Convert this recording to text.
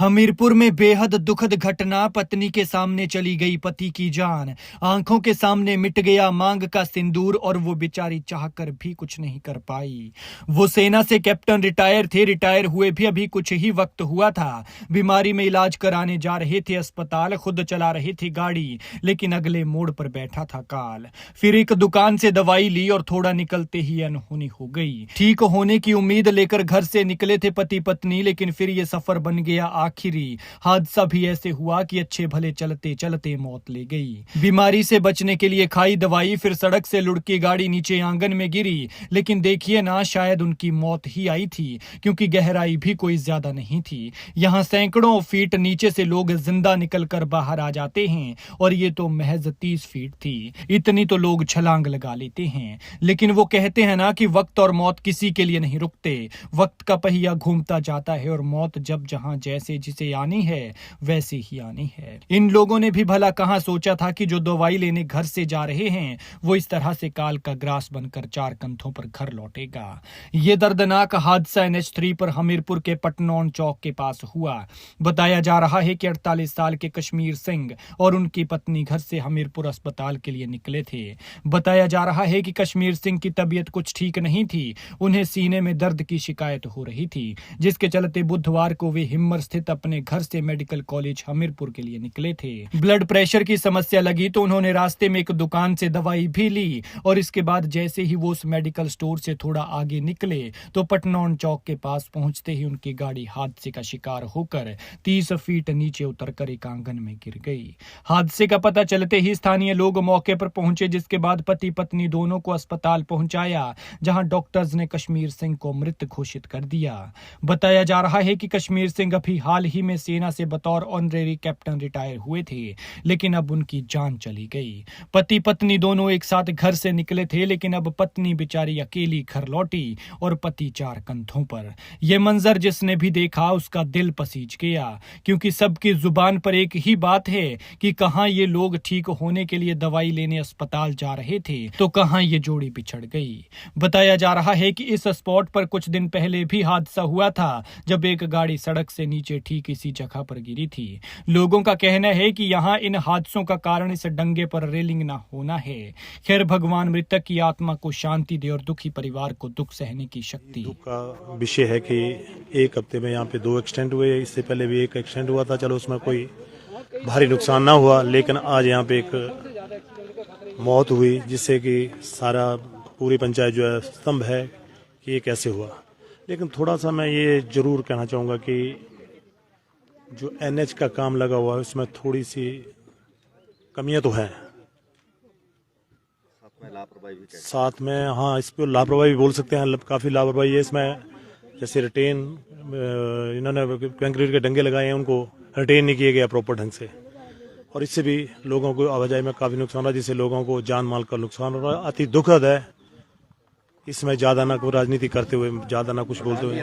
हमीरपुर में बेहद दुखद घटना। पत्नी के सामने चली गई पति की जान। आंखों के सामने मिट गया मांग का सिंदूर और वो बेचारी चाहकर भी कुछ नहीं कर पाई। वो सेना से कैप्टन रिटायर थे। रिटायर हुए भी अभी कुछ ही वक्त हुआ था। बीमारी में इलाज कराने जा रहे थे अस्पताल, खुद चला रहे थे गाड़ी, लेकिन अगले मोड़ पर बैठा था काल। फिर एक दुकान से दवाई ली और थोड़ा निकलते ही अनहोनी हो गई। ठीक होने की उम्मीद लेकर घर से निकले थे पति पत्नी, लेकिन फिर ये सफर बन गया आखिरी। हादसा भी ऐसे हुआ कि अच्छे भले चलते चलते मौत ले गई। बीमारी से बचने के लिए खाई दवाई, फिर सड़क से लुढ़की गाड़ी नीचे आंगन में गिरी। लेकिन देखिए ना, शायद उनकी मौत ही आई थी, क्योंकि गहराई भी कोई ज्यादा नहीं थी। यहाँ सैकड़ों फीट नीचे से लोग जिंदा निकलकर बाहर आ जाते हैं, और ये तो महज 30 फीट थी। इतनी तो लोग छलांग लगा लेते हैं। लेकिन वो कहते हैं ना कि वक्त और मौत किसी के लिए नहीं रुकते। वक्त का पहिया घूमता जाता है और मौत जब जहां जैसे जिसे आनी है वैसे ही आनी है। इन लोगों ने भी भला कहां सोचा था कि जो दवाई लेने घर से जा रहे हैं वो इस तरह से काल का ग्रास बनकर चार कंधों पर घर लौटेगा। ये दर्दनाक हादसा NH3 पर हमीरपुर के पटनौन चौक के पास हुआ। बताया जा रहा है कि 48 साल के कश्मीर सिंह और उनकी पत्नी घर से हमीरपुर अस्पताल के लिए निकले थे। बताया जा रहा है कि कश्मीर सिंह की तबीयत कुछ ठीक नहीं थी। उन्हें सीने में दर्द की शिकायत हो रही थी, जिसके चलते बुधवार को वे हिम्मर स्थित अपने घर से मेडिकल कॉलेज हमीरपुर के लिए निकले थे। ब्लड प्रेशर की समस्या लगी तो उन्होंने रास्ते में एक दुकान से दवाई भी ली, और इसके बाद जैसे ही वो उस मेडिकल स्टोर से थोड़ा आगे निकले तो पटनौन चौक के पास पहुंचते ही उनकी गाड़ी हादसे का शिकार होकर 30 फीट नीचे उतरकर एक आंगन में गिर गई। हादसे का पता चलते ही स्थानीय लोग मौके पर पहुंचे, जिसके बाद पति पत्नी दोनों को अस्पताल पहुंचाया, जहां डॉक्टर्स ने कश्मीर सिंह को मृत घोषित कर दिया। बताया जा रहा है कि कश्मीर सिंह अभी हाल ही में सेना से बतौर ऑनरेरी कैप्टन रिटायर हुए थे, लेकिन अब उनकी जान चली गई। पति पत्नी दोनों एक साथ घर से निकले थे, लेकिन अब पत्नी बेचारी अकेली घर लौटी और पति चार कंधों पर। यह मंजर जिसने भी देखा उसका दिल पसीज गया, क्योंकि सबकी जुबान पर एक ही बात है कि कहां ये लोग ठीक होने के लिए दवाई लेने अस्पताल जा रहे थे तो कहां ये जोड़ी बिछड़ गई। बताया जा रहा है कि इस स्पॉट पर कुछ दिन पहले भी हादसा हुआ था, जब एक गाड़ी सड़क से नीचे ठीक इसी जगह पर गिरी थी। लोगों का कहना है कि यहाँ इन हादसों का कारण इस डंगे पर रेलिंग ना होना है। खैर, भगवान मृतक की आत्मा को शांति दे और दुखी परिवार को दुख सहने की शक्ति। दुख का विषय है कि एक हफ्ते में यहाँ पे 2 एक्सीडेंट हुए। इससे पहले भी एक एक्सीडेंट हुआ था, चलो उसमें कोई भारी नुकसान ना हुआ, लेकिन आज यहाँ पे एक मौत हुई, जिससे कि सारा पूरी पंचायत जो है स्तंभ है कि ये कैसे हुआ। लेकिन थोड़ा सा मैं ये जरूर कहना चाहूँगा कि जो NH का काम लगा हुआ है उसमें थोड़ी सी कमियां तो हैं। साथ में हाँ, इस पर लापरवाही भी बोल सकते हैं। काफ़ी लापरवाही है इसमें। जैसे रिटेन इन्होंने कंक्रीट के डंगे लगाए हैं, उनको रिटेन नहीं किया गया प्रॉपर ढंग से, और इससे भी लोगों को आवाजाही में काफ़ी नुकसान रहा, जिससे लोगों को जान माल का नुकसान हो रहा है। अति दुखद है। इसमें ज़्यादा ना कोई राजनीति करते हुए, ज़्यादा ना कुछ बोलते हुए